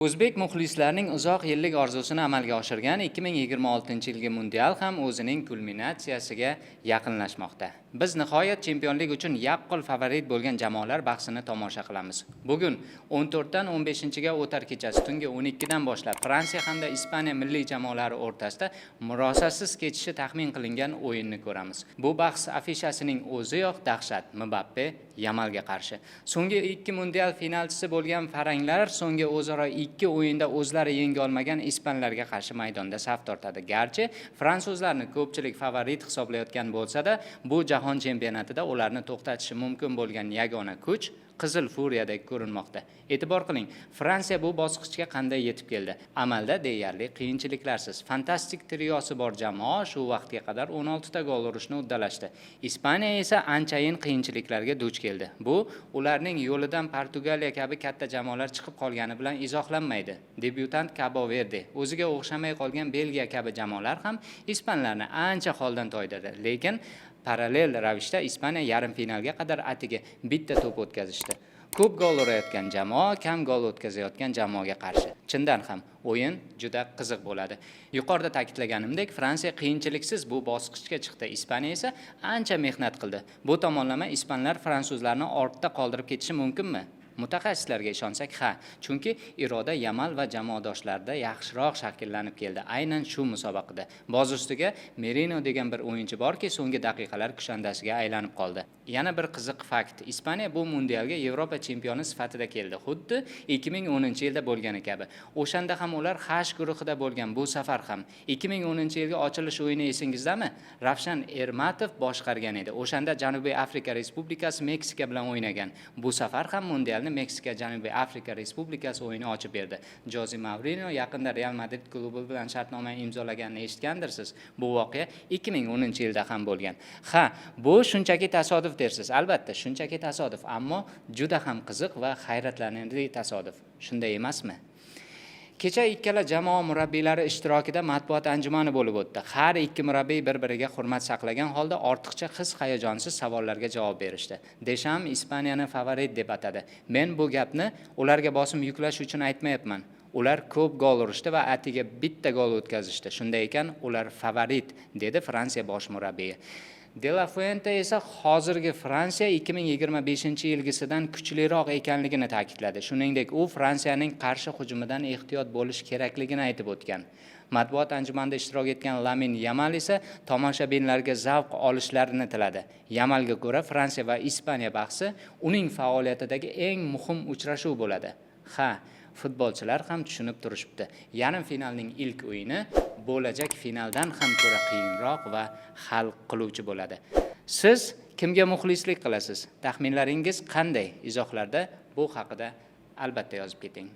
O'zbek muxlislarining uzoq yillik orzusini amalga oshirgan 2026-yilgi mundial ham o'zining kulminatsiyasiga yaqinlashmoqda. Biz nihoyat chempionlik uchun yaqqol favorit bo'lgan jamoalar bahsini tomosha qilamiz. Bugun 14 dan 15-ga o'tar kechasi tungi 12 dan boshlab Fransiya hamda Ispaniya milliy jamoalari o'rtasida murosasiz kechishi taxmin qilingan o'yinni ko'ramiz. Bu bahs afishasining o'ziyoq dahshat. Mbappe Yamalga qarshi. So'nggi 2 mundial finalchisi bo'lgan faranglar so'nggi o'zaro 2 o'yinda o'zlari yenga olmagan ispanlarga qarshi maydonda saf tortadi. Garchi fransuzlarni ko'pchilik favorit hisoblayotgan bo'lsa-da, bu jahon chempionatida ularni to'xtatishi mumkin bo'lgan yagona kuch Qizil Furiyadek ko'rinmoqda. E'tibor qiling, Fransiya bu bosqichga qanday yetib keldi? Amalda deyarli qiyinchiliklarsiz. Fantastik triosi bor jamoa shu vaqtga qadar 16 ta gol urishni uddalashdi. Ispaniya esa anchayin qiyinchiliklarga duch keldi. Bu ularning yo'lidan Portugaliya kabi katta jamoalar chiqib qolgani bilan izohlanmaydi. Debyutant Cabo Verde, o'ziga o'xshamay qolgan Belgiya kabi jamoalar ham ispanlarni ancha holdan toydadi. Lekin parallel ravishda Ispaniya yarim finalga qadar atiga bitta to'p o'tkazishdi. Ko'p gol urayotgan jamoa kam gol o'tkazayotgan jamoaga qarshi. Chindan ham o'yin juda qiziq bo'ladi. Yuqorida ta'kidlaganimdek, Fransiya qiyinchiliksiz bu bosqichga chiqdi. Ispaniya esa ancha mehnat qildi. Bu tomonlama ispanlar fransuzlarni ortda qoldirib ketishi mumkinmi? Mutaxassislarga ishonsak, ha, chunki iroda Yamal va jamoadoshlarida yaxshiroq shakllanib keldi. Aynan shu musobaqada. Boz ustiga Merino degan bir o'yinchi borki, so'nggi daqiqalar kushandasiga aylanib qoldi. Yana bir qiziq fakt. Ispaniya bu mundialga Yevropa chempioni sifatida keldi. Xuddi 2010-yilda bo'lgani kabi. O'shanda ham ular H guruhida bo'lgan, bu safar ham 2010-yilga ochilish o'yini esingizdami? Ravshan Ermatov boshqargan edi. O'shanda Janubiy Afrika Respublikasi Meksika bilan o'ynagan. Bu safar ham mundialni Meksika Janubiy Afrika Respublikasi o'yini ochib berdi. Jose Mourinho yaqinda Real Madrid klubi bilan shartnoma imzolaganini eshitgandirsiz. Bu voqea 2010-yilda ham bo'lgan. Ha, bu shunchaki tasodif dersiz. Albatta, shunchaki tasodif, ammo juda ham qiziq va hayratlanarli tasodif. Shunday emasmi? Kecha ikkala jamoa murabbiylari ishtirokida matbuot anjumani bo'lib o'tdi. Har ikki murabbiy bir-biriga hurmat saqlagan holda ortiqcha his-hayajonsiz savollarga javob berishdi. Desham Ispaniyani favorit deb atadi. Men bu gapni ularga bosim yuklash uchun aytmayapman. Ular ko'p gol urishdi va atiga bitta gol o'tkazishdi. Shunday ekan, ular favorit, dedi Fransiya bosh murabbiyi. De La Fuente esa hozirgi Fransiya 2025-yilgisidan kuchliroq ekanligini ta'kidladi. Shuningdek, u Fransiyaning qarshi hujumidan ehtiyot bo'lish kerakligini aytib o'tgan. Matbuot anjumanida ishtirok etgan Lamin Yamal esa tomoshabinlarga zavq olishlarini tiladi. Yamalga ko'ra, Fransiya va Ispaniya bahsi uning faoliyatidagi eng muhim uchrashuv bo'ladi. Ha, futbolchilar ham tushunib turishibdi. Yarim finalning ilk o'yini bo'lajak finaldan ham ko'ra qiyinroq va hal qiluvchi bo'ladi. Siz kimga muxlislik qilasiz? Taxminlaringiz qanday? Izohlarda bu haqida albatta yozib keting.